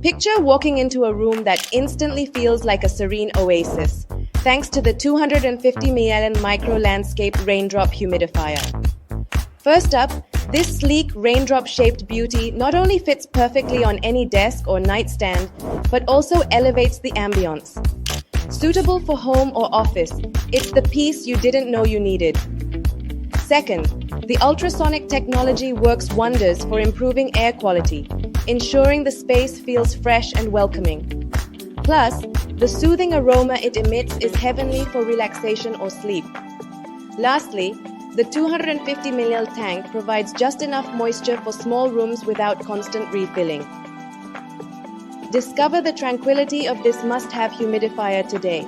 Picture walking into a room that instantly feels like a serene oasis, thanks to the 250 ml micro landscape raindrop humidifier. First up, this sleek raindrop-shaped beauty not only fits perfectly on any desk or nightstand, but also elevates the ambience. Suitable for home or office, it's the piece you didn't know you needed. Second, the ultrasonic technology works wonders for improving air quality, ensuring the space feels fresh and welcoming. Plus, the soothing aroma it emits is heavenly for relaxation or sleep. Lastly, the 250 ml tank provides just enough moisture for small rooms without constant refilling. Discover the tranquility of this must-have humidifier today.